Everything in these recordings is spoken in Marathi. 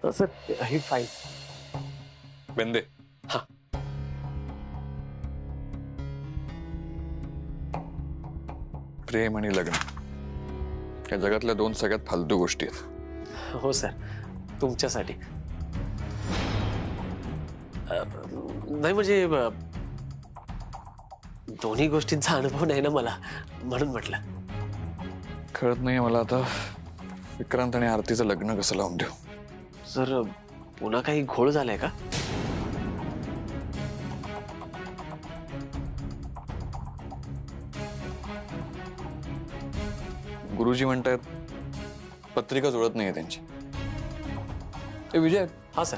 सर ही फाईल बेंदे. हा. प्रेम आणि लग्न या जगातल्या दोन सगळ्यात फालतू गोष्टी आहेत. हो सर, तुमच्यासाठी. नाही म्हणजे दोन्ही गोष्टींचा अनुभव नाही ना मला, म्हणून म्हटलं. कळत नाही मला आता विक्रांत आणि आरतीचं लग्न कसं लावून देऊ. सर पुन्हा काही घोळ झालाय का? गुरुजी म्हणतात पत्रिका जुळत नाहीये त्यांची. ए विजय, हा सर.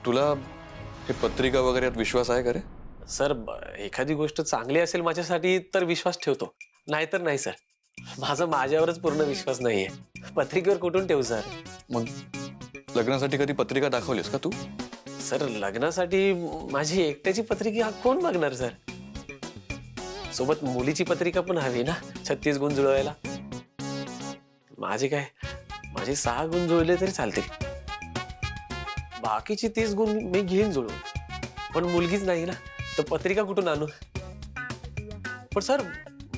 तुला हे पत्रिका वगैरे यात विश्वास आहे का रे? सर एखादी गोष्ट चांगली असेल माझ्यासाठी तर विश्वास ठेवतो, नाहीतर नाही सर. माझ्यावरच पूर्ण विश्वास नाहीये. पत्रिकेवर कुठून ठेवू सर? मग लग्नासाठी कधी पत्रिका दाखवलीस का तू? सर लग्नासाठी माझी एकट्याची पत्रिका कोण बघणार सर? सोबत मुलीची पत्रिका पण हवी ना 36 गुण जुळवायला. माझे 6 गुण जुळले तरी चालतील. बाकीची 30 गुण मी घेईन जुळवून. पण मुलगीच नाही ना, तर पत्रिका कुठून आणू? पण सर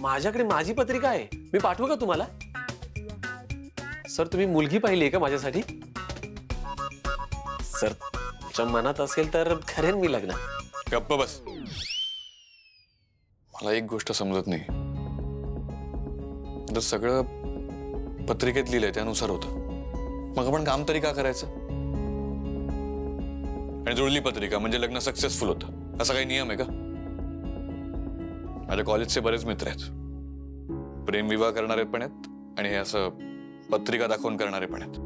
माझ्याकडे माझी पत्रिका आहे, मी पाठवू का तुम्हाला? सर तुम्ही मुलगी पाहिली आहे का माझ्यासाठी? सर तुमच्या मनात असेल तर करेन मी लग्न. गप्प बस. मला एक गोष्ट समजत नाही. जर सगळं पत्रिकेत लिहिलंय त्यानुसार होतं, मग आपण काम तरी का करायचं? आणि जुळली पत्रिका म्हणजे लग्न सक्सेसफुल होतं असा काही नियम आहे का? माझ्या कॉलेजचे बरेच मित्र आहेत, प्रेम विवाह करणारे पण आहेत आणि हे असं पत्रिका दाखवून करणारे पण आहेत.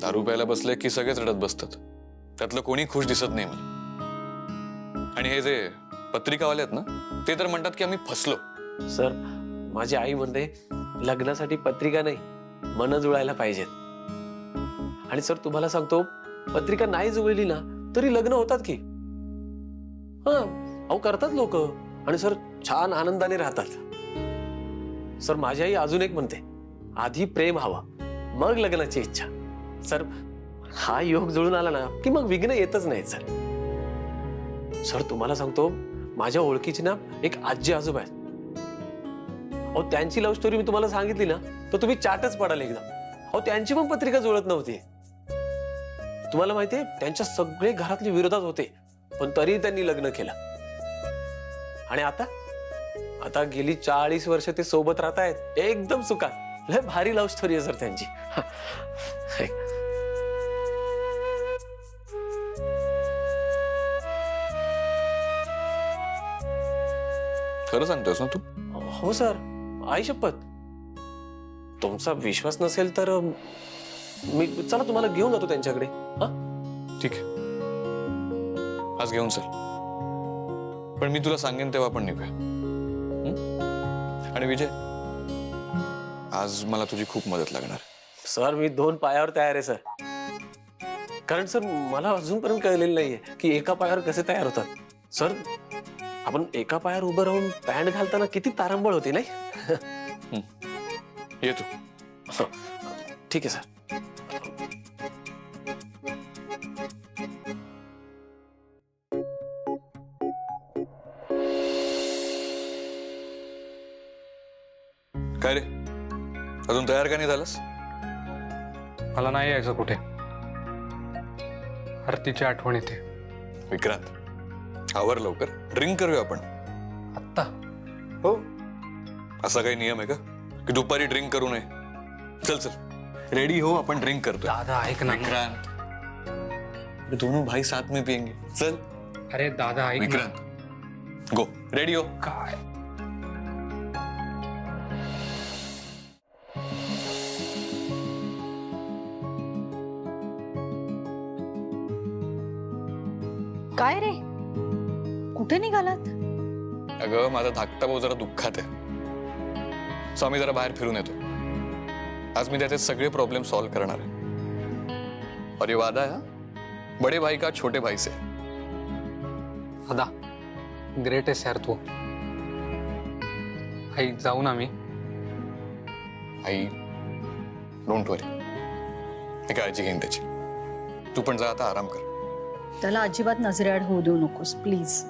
दारू प्यायला बसले की सगळेच रडत बसतात, त्यातलं कोणी खुश दिसत नाही मला. आणि हे जे पत्रिकावाले आहेत ना, ते तर म्हणतात की आम्ही फसलो. सर माझी आई म्हणते लग्नासाठी पत्रिका नाही, मन जुळायला पाहिजेत. आणि सर तुम्हाला सांगतो, पत्रिका नाही जुळली ना तरी लग्न होतात की. हा अहो करतात लोक, आणि सर छान आनंदाने राहतात. सर माझी आई अजून एक म्हणते, आधी प्रेम हवं मग लग्नाची इच्छा. सर हा योग जुळून आला ना की मग विघ्न येतच नाही सर. सर तुम्हाला सांगतो, माझ्या ओळखीची ना एक आजी आजोबा आहेत. अहो त्यांची लव्ह स्टोरी मी तुम्हाला सांगितली ना तर तुम्ही चाटच पडाल एकदम. अहो त्यांची पण पत्रिका जुळत नव्हती. तुम्हाला माहितीये, त्यांच्या सगळे घरातले विरोधात होते, पण तरी त्यांनी लग्न केलं. आणि आता गेली 40 वर्ष ते सोबत राहत आहेत एकदम सुखात. लय भारी लव्ह स्टोरी आहे सर त्यांची. खरं सांगतोस ना तू? हो सर, आई शपथ. तुमचा विश्वास नसेल तर मी चला तुम्हाला घेऊन जातो त्यांच्याकडे. हा ठीक आहे, आज घेऊन चल. पण मी तुला सांगेन तेव्हा आपण निघूया. आणि विजय, आज मला तुझी खूप मदत लागणार. सर मी 2 पायावर तयार आहे सर. कारण सर मला अजूनपर्यंत कळलेलं नाहीये की एका पायावर कसे तयार होतात. सर आपण एका पायावर उभं राहून पॅन्ट घालताना किती तारंबळ होती नाही? ये तू. ठीक आहे सर. काय रे, अजून तयार का नाही झालास? मला नाही यायचं कुठे. आरतीची आठवण येते. विक्रांत आवर लवकर, ड्रिंक करूया आपण. आत्ता? हो. असा काही नियम आहे का की दुपारी ड्रिंक करू नये? चल चल रेडी हो, आपण ड्रिंक करतो. दादा ऐक ना. विक्रांत, दोनों भाई साथ में पियेंगे. चल. अरे दादा ऐक ना. विक्रांत गो, रेडी हो. काय काय रे, कुठे निघालात? अगं माझा धाकटा भाऊ जरा दुःखात आहे, सो आम्ही जरा बाहेर फिरून येतो. आज मी त्याचे सगळे प्रॉब्लेम सॉल्व करणार आहे. और ये वादा है बड़े भाई का छोटे भाई से. दादा ग्रेट आहेस यार तू. आई जाऊ ना मी? आई डोंट वरी, मी काळजी घेईन त्याची. तू पण जा आता आराम कर. त्याला अजिबात नजरेआड होऊ देऊ नकोस प्लीज.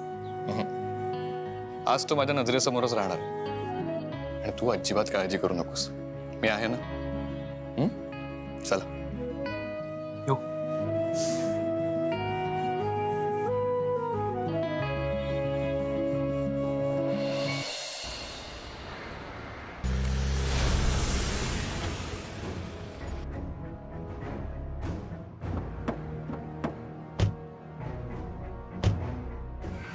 आज तो माझ्या नजरेसमोरच राहणार आणि तू अजिबात काळजी करू नकोस. मी आहे ना. चला. येऊ.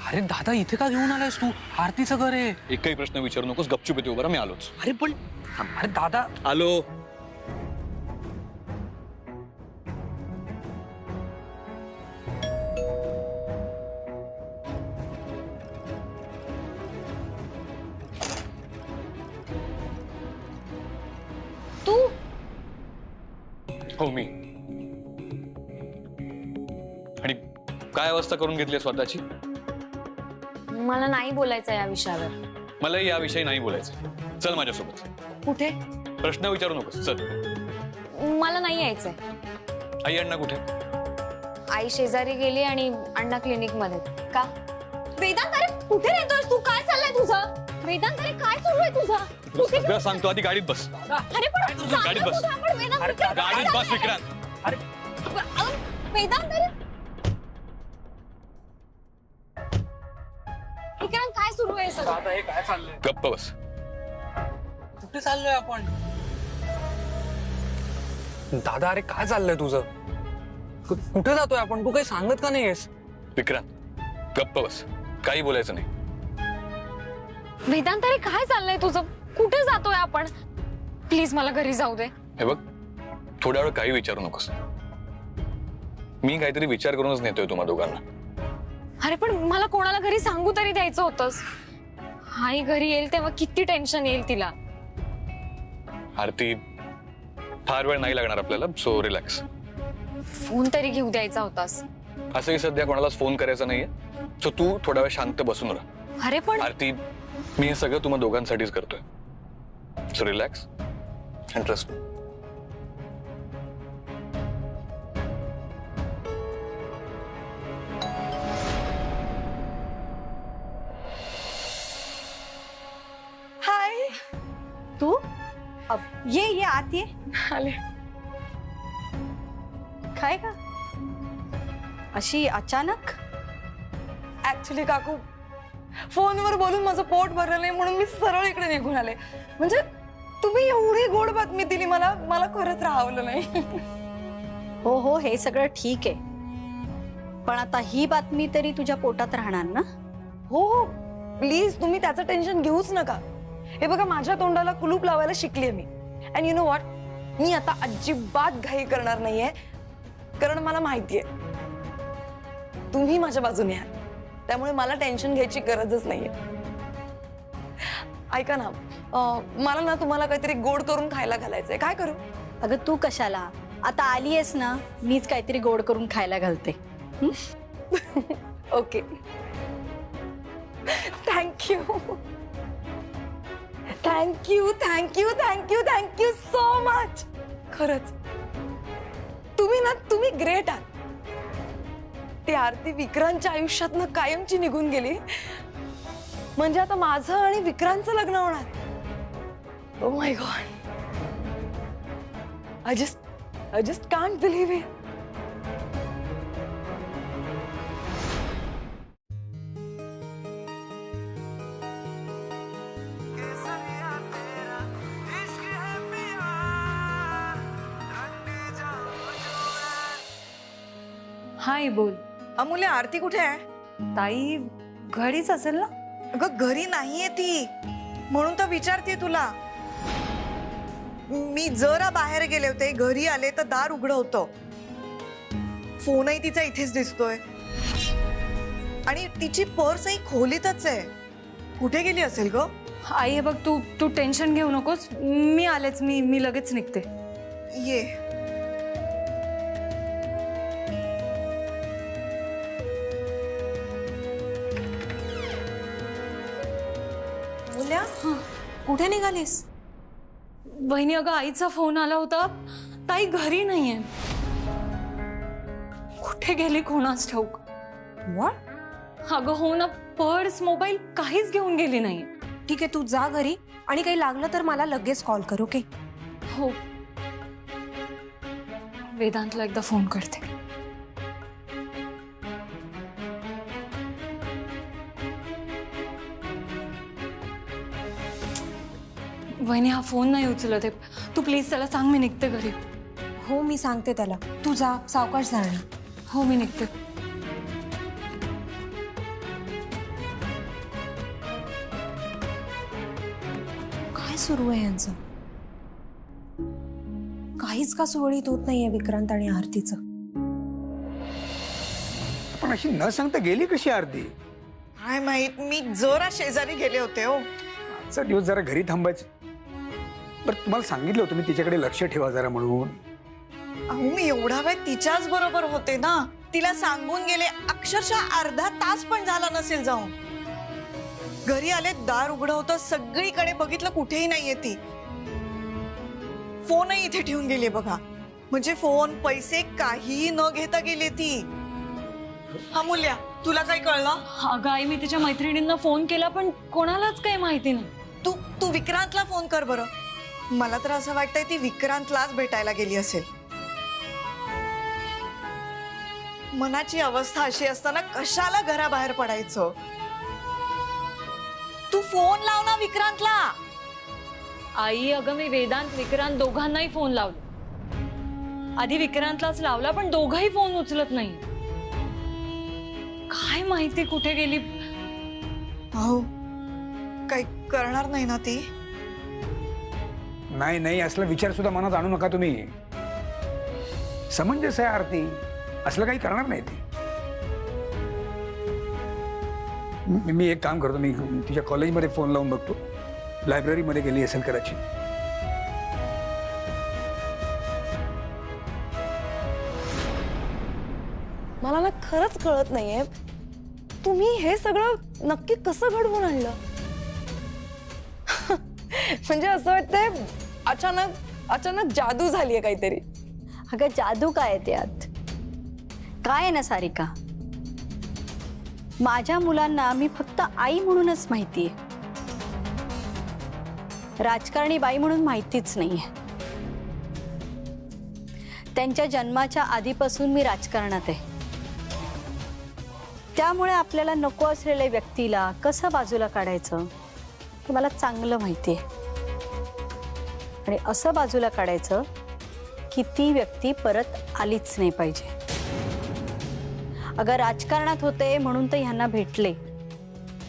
अरे दादा इथे का घेऊन आलायस तू? आरतीचं घर आहे. एकही प्रश्न विचारू नकोस. गपचूप येते उभा राहा. मी आलोच. अरे पण अरे दादा आलो. तू हो मी. आणि काय अवस्था करून घेतली स्वतःची? मला नाही बोलायचं या विषयावर. मला याविषयी नाही बोलायचं. चल माझ्यासोबत. कुठे? प्रश्न विचारू नकोस. चल. मला नाही यायचंय. आई अण्णा कुठे? आई शेजारी गेली आणि अण्णा क्लिनिक मध्ये. का? वेदांत अरे कुठे नेतोयस तू? काय चाललंय तुझं? वेदांत अरे काय सुरू आहे तुझं? कुठे? सगळं सांगतो. आधी गाडीत बस. अरे पण गाडीत बस. वेदांत गाडीत बस विक्रांत. वेदांत अरे विक्रांत काय सुरू आहे सगळं? दादा हे काय चाललंय? गप्प बस. कुठे चाललोय आपण? दादा अरे काय चाललंय तुझं? कुठे जातोय आपण? तू काही सांगत का नाहीयेस? विक्रांत गप्प बस. काही बोलायचं नाही. वेदांत अरे काय चाललंय तुझं? कुठे जातोय आपण? प्लीज मला घरी जाऊ दे. हे बघ थोड्या वेळ काही विचारू नकोस. मी काहीतरी विचार करूनच नेतोय तुम्हा दोघांना. अरे पण मला कोणाला घरी सांगू तरी द्यायचं होतंस. आई घरी येईल तेव्हा किती टेन्शन येईल तिला. आरती फार वेळ नाही लागणार आपल्याला. So relax. फोन तरी घेऊ द्यायचा होतास. असंही सध्या कोणालाच फोन करायचा नाहीये. सो तू थोडा वेळ शांत बसून राहा. अरे पण आरती मी हे सगळं तुम्हा दोघांसाठीच करतोय. So relax and trust me. Hi. तू ये आत ये. आले. काय का अशी अचानक? ऍक्च्युली काकू फोनवर बोलून माझं पोट भरलं नाही म्हणून मी सरळ इकडे निघून आले. म्हणजे तुम्ही एवढी गोड बातमी दिली मला. मला खरंच राहावलं नाही. हो हो हे सगळं ठीक आहे, पण आता ही बातमी तरी तुझ्या पोटात राहणार ना? हो हो प्लीज तुम्ही त्याचं टेन्शन घेऊच नका. हे बघा माझ्या तोंडाला कुलूप लावायला शिकलीये मी. अँड यू नो व्हॉट, मी आता अजिबात घाई करणार नाहीये. कारण मला माहितीये तुम्ही माझ्या बाजूने आहात. त्यामुळे मला टेन्शन घ्यायची गरजच नाहीये. ऐका ना, मला ना तुम्हाला काहीतरी गोड करून खायला घालायचंय. काय करू? अगं तू कशाला? आता आली आहेस ना, मीच काहीतरी गोड करून खायला घालते. Okay thank you thank you thank you thank you thank you so much. खरंच तुम्ही ग्रेट आहात. ती आरती विक्रांतच्या आयुष्यातनं कायमची निघून गेली म्हणजे आता माझं आणि विक्रांतचं लग्न होणार. Oh my God, I just can't believe it. हाय बोल. अमूल्य आरती कुठे आहे? ताई घरीच असेल ना? अगं घरी नाहीये ती, म्हणून तर विचारते तुला. मी जरा बाहेर गेले होते, घरी आले तर दार उघडं होतं. फोनही तिचा इथेच दिसतोय आणि तिची पर्सही खोलीतच आहे. कुठे गेली असेल ग? आई हे बघ, तू टेन्शन घेऊ नकोस. मी आलेच. मी लगेच निघते. ये. कुठे निघालीस? वहिनी अगं आईचा फोन आला होता, ताई घरी नाहीये. कुठे गेली कोणास ठाऊक. अगं हो ना, पर्स मोबाईल काहीच घेऊन गेली नाही. ठीक आहे, तू जा घरी आणि काही लागलं तर मला लगेच कॉल कर. ओके? हो, वेदांतला एकदा फोन करते. वहिनी हा फोन नाही उचलत आहे. तू प्लीज त्याला सांग मी निघते घरी. हो, मी सांगते त्याला. तू जा, सावकाश जा. हो, मी निघते. काय सुरू आहे यांचं? काहीच का सुरळीत होत नाहीये विक्रांत आणि आरतीचं. पण अशी न सांगता गेली कशी आरती? काय माहित, मी जरा शेजारी गेले होते हो. आजचा दिवस जरा घरी थांबायचं. बरं, तुम्हाला सांगितलं होतं मी तिच्याकडे लक्ष ठेवा जरा म्हणून. अहो, मी एवढा वेळ तिच्याच बरोबर होते ना. तिला सांगून गेले, अक्षरशः अर्धा तास पण झाला नसेल जाऊन. घरी आले, दार उघडं होतं, सगळीकडे बघितलं, कुठेही नाहीये ती. फोनही इथे ठेवून गेली बघा. म्हणजे फोन, पैसे काहीही न घेता गेले ती. अमूल्या, तुला काही कळलं? अगं आई, मी तिच्या मैत्रिणींना फोन केला पण कोणालाच काही माहिती नाही. तू विक्रांतला फोन कर बरं. मला तर असं वाटतंय ती विक्रांतलाच भेटायला गेली असेल. मनाची अवस्था अशी असताना कशाला घराबाहेर पडायचं? तू फोन लाव ना विक्रांतला. आई अगं, मी वेदांत विक्रांत दोघांनाही फोन लावला. आधी विक्रांतलाच लावला पण दोघंही फोन उचलत नाही. काय माहिती कुठे गेली. हो, काही करणार नाही ना ती? नाही नाही, असला विचार सुद्धा मनात आणू नका तुम्ही. समंजस आहे आरती, असलं काही करणार नाही ती. मी एक काम करतो, मी तिच्या कॉलेजमध्ये फोन लावून बघतो. लायब्ररीमध्ये गेली असेल कदाचित. मला ना खरंच कळत नाहीये, तुम्ही हे सगळं नक्की कसं घडवून आणलं? म्हणजे असं वाटतंय अचानक जादू झालीये काहीतरी. अगं जादू काय आहे त्यात? काय आहे ना सारिका, माझ्या मुलांना मी फक्त आई म्हणूनच माहितीये, राजकारणी बाई म्हणून माहितीच नाहीये. त्यांच्या जन्माच्या आधीपासून मी राजकारणात आहे. त्यामुळे आपल्याला नको असलेल्या व्यक्तीला कसं बाजूला काढायचं हे मला चांगलं माहिती आहे. आणि असं बाजूला काढायचं की ती व्यक्ती परत आलीच नाही पाहिजे. अगं राजकारणात होते म्हणून तर ह्यांना भेटले,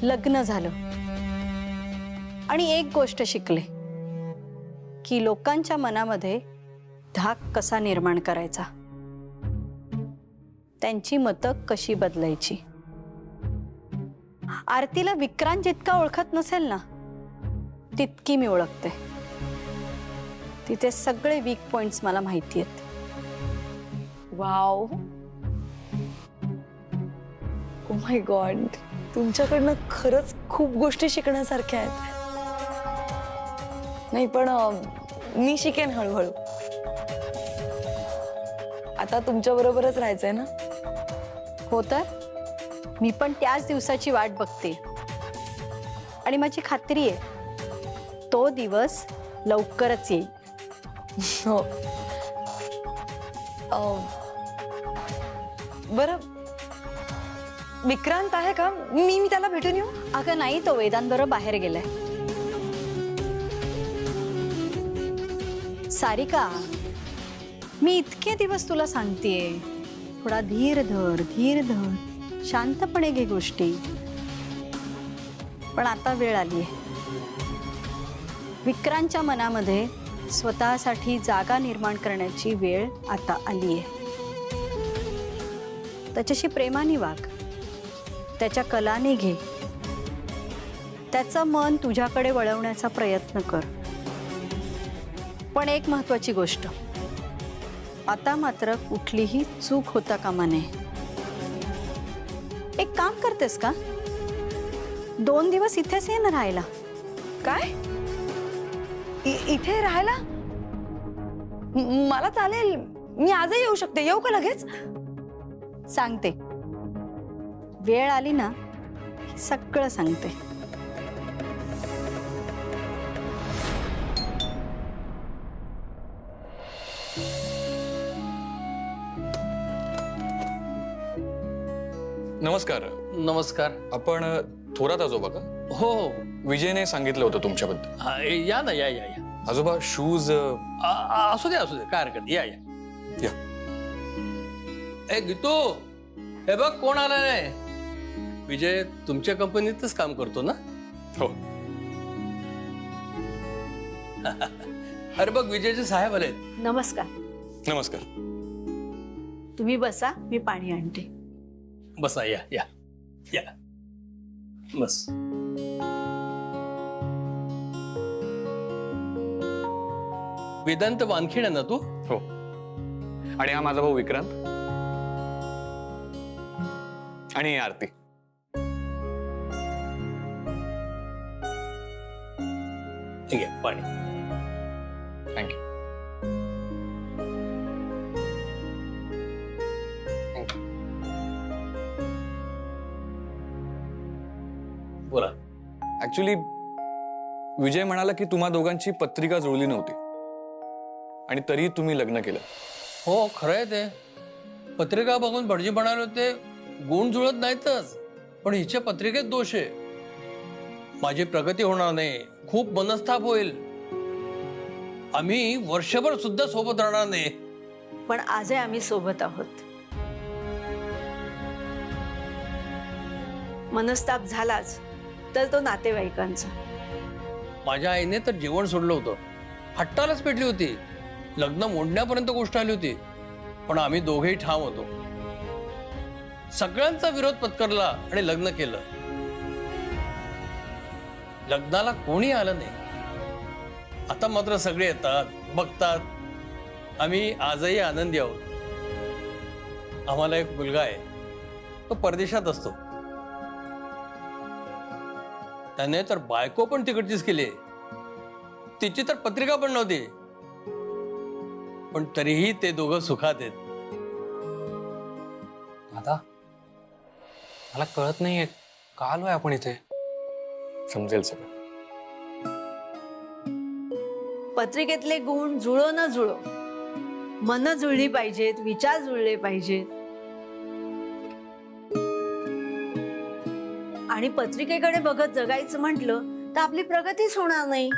लग्न झालं आणि एक गोष्ट शिकले की लोकांच्या मनामध्ये धाक कसा निर्माण करायचा, त्यांची मतं कशी बदलायची. आरतीला विक्रांत जितका ओळखत नसेल ना तितकी मी ओळखते. तिचे सगळे वीक पॉइंट्स मला माहिती आहेत. वाव, ओ माय गॉड, तुमच्याकडनं खरंच खूप गोष्टी शिकण्यासारख्या आहेत. नाही पण मी शिकेन हळूहळू. आता तुमच्या बरोबरच राहायचंय ना? हो तर मी पण त्याच दिवसाची वाट बघते आणि माझी खात्री आहे तो दिवस लवकरच येईल. हो. बरं, विक्रांत आहे का? मी त्याला भेटून येऊ? अगं नाही, तो वेदांबरोबर बाहेर गेलाय. सारिका, मी इतके दिवस तुला सांगतेय, थोडा धीर धर, शांतपणे घे गोष्टी. पण आता वेळ आलीये. विक्रांतच्या मनामध्ये स्वतःसाठी जागा निर्माण करण्याची वेळ आता आलीये. त्याच्याशी प्रेमाने वाग, त्याच्या कलाने घे, त्याचं मन तुझ्याकडे वळवण्याचा प्रयत्न कर. पण एक महत्वाची गोष्ट, आता मात्र कुठलीही चूक होता कामा नये. एक काम करतेस का? 2 दिवस इथेच ये ना राहायला. काय? इथे राहायला? मला चालेल, मी आजही येऊ शकते. येऊ का लगेच? सांगते, वेळ आली ना की सगळं सांगते. नमस्कार. नमस्कार. आपण थोरात आजोबा का? हो हो. विजयने सांगितलं होतं तुमच्याबद्दल. हा, या ना, या या या. आजोबा शूज असू दे काय हरकत नाही. या या या. ए गीतू, हे बघ कोण आला नाही. विजय तुमच्या कंपनीतच काम करतो ना? हो. अरे बघ विजयचे साहेब आले. नमस्कार. नमस्कार. तुम्ही बसा, मी पाणी आणते. बसा, या या या. बस. वेदांत वानखेड आहे ना तू? हो. आणि हा माझा भाऊ विक्रांत आणि आरती. ठीक आहे, पाणी. थँक्यू. बोला. ऍक्च्युली विजय म्हणाला की तुम्हा दोघांची पत्रिका जुळली नव्हती आणि तरी तुम्ही लग्न केलं. हो खरंय ते. पत्रिका बघून भटजी म्हणाले होते गुण जुळत नाहीतच, पण हिच्या पत्रिकेत दोष आहे. माझी प्रगती होणार नाही, खूप मनस्ताप होईल, आम्ही वर्षभर सुद्धा सोबत राहणार नाही. पण आजही आम्ही सोबत आहोत. मनस्ताप झालाच तर तो नातेवाईकांचा. माझ्या आईने तर जेवण सोडलं होतं, हट्टालाच पेटली होती. लग्न मोडण्यापर्यंत गोष्ट आली होती, पण आम्ही दोघेही ठाम होतो. सगळ्यांचा विरोध पत्करला आणि लग्न केलं. लग्नाला कोणी आलं नाही. आता मात्र सगळे येतात, बघतात. आम्ही आजही आनंदी आहोत. आम्हाला एक मुलगा आहे, तो परदेशात असतो. त्याने तर बायको पण तिकडचीच केली. तिची तर पत्रिका पण नव्हती, पण तरीही ते दोघं सुखात आहेत. दादा, मला कळत नाहीये का आलोय आपण इथे. समजेल सगळं. पत्रिकेतले गुण जुळो न जुळो, मन जुळली पाहिजेत, विचार जुळले पाहिजेत. आणि पत्रिकेकडे बघत जगायचं म्हटलं तर आपली प्रगतीच होणार नाही.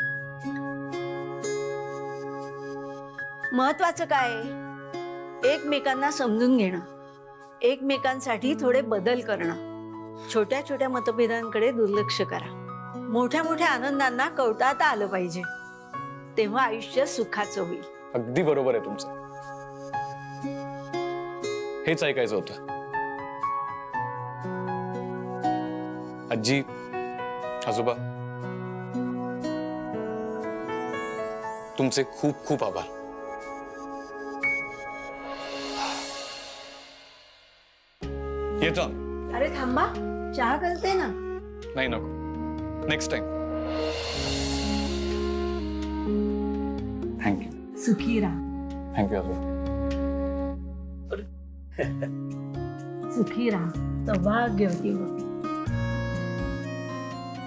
महत्वाचं काय? एकमेकांना समजून घेणं, एकमेकांसाठी थोडे बदल करणं. छोट्या छोट्या मतभेदांकडे दुर्लक्ष करा. मोठ्या मोठ्या आनंदांना कवटाळता आलं पाहिजे, तेव्हा आयुष्य सुखाचं होईल. अगदी बरोबर आहे तुमचं. हेच ऐकायचं होतं. आजी, आजोबा, तुमचे खूप खूप आभार. येतो. अरे थांबा, चहा करते ना. नाही नको, नेक्स्ट टाइम. थँक्यू. सुखी राहा. थँक्यू आजोबा. सुखी राहा, सौभाग्यवती हो.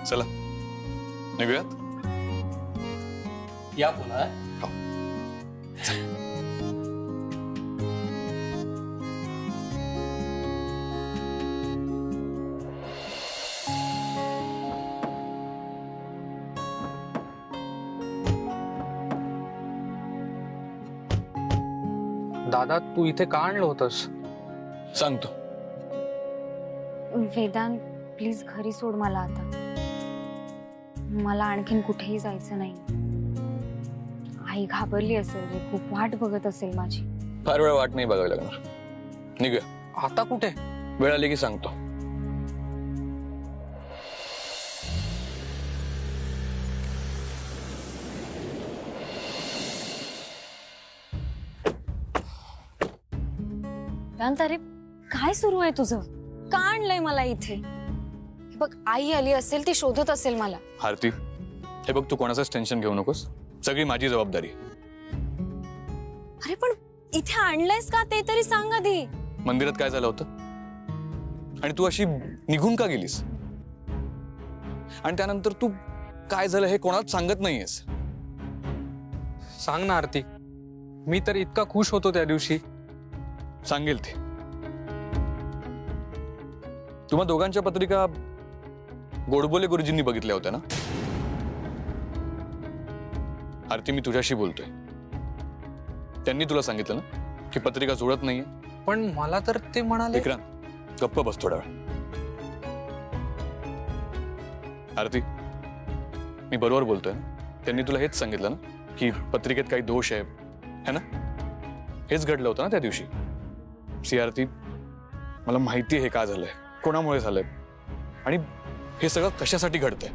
चला निघूयात. या पुन्हा. हो. दादा, तू इथे का आणलं होतंस? सांगतो. वेदांत प्लीज घरी सोड मला आता. मला आणखीन कुठेही जायचं नाही. आई घाबरली असेल रे, खूप वाट बघत असेल माझी. फार वेळ वाट नाही बघावी लागणार. निघूया. आता कुठे? वेळ आली की सांगतो. वेदांत, अरे काय सुरू आहे तुझं? का आणलंय मला इथे? हे बघ, आई आली असेल, ती शोधत असेल मला. आरती, हे बघ, तू कोणाचंच टेन्शन घेऊ नकोस. सगळी माझी जबाबदारी. अरे पण इथे आणलंयस का ते तरी सांग आधी. मंदिरात काय झालं होतं? आणि तू अशी निघून का गेलीस? आणि त्यानंतर तू काय झालं हे कोणालाच सांगत नाहीयेस. सांग ना आरती, मी तर इतका खुश होतो त्या दिवशी. सांगेल ते. तुम्हा दोघांच्या पत्रिका गोडबोले गुरुजींनी बघितल्या होत्या ना? आरती, मी तुझ्याशी बोलतोय. त्यांनी तुला सांगितलं ना की पत्रिका जुळत नाहीये? पण मला तर ते म्हणाले. विक्रांत, गप्प बस थोडा वेळ. आरती, मी बरोबर बोलतोय ना? त्यांनी तुला हेच सांगितलं ना की पत्रिकेत काही दोष आहे, है ना? हेच घडलं होतं ना त्या दिवशी? सी आरती, मला माहिती आहे हे का झालंय, कोणामुळे झालंय, आणि हे सगळं कशासाठी घडतंय.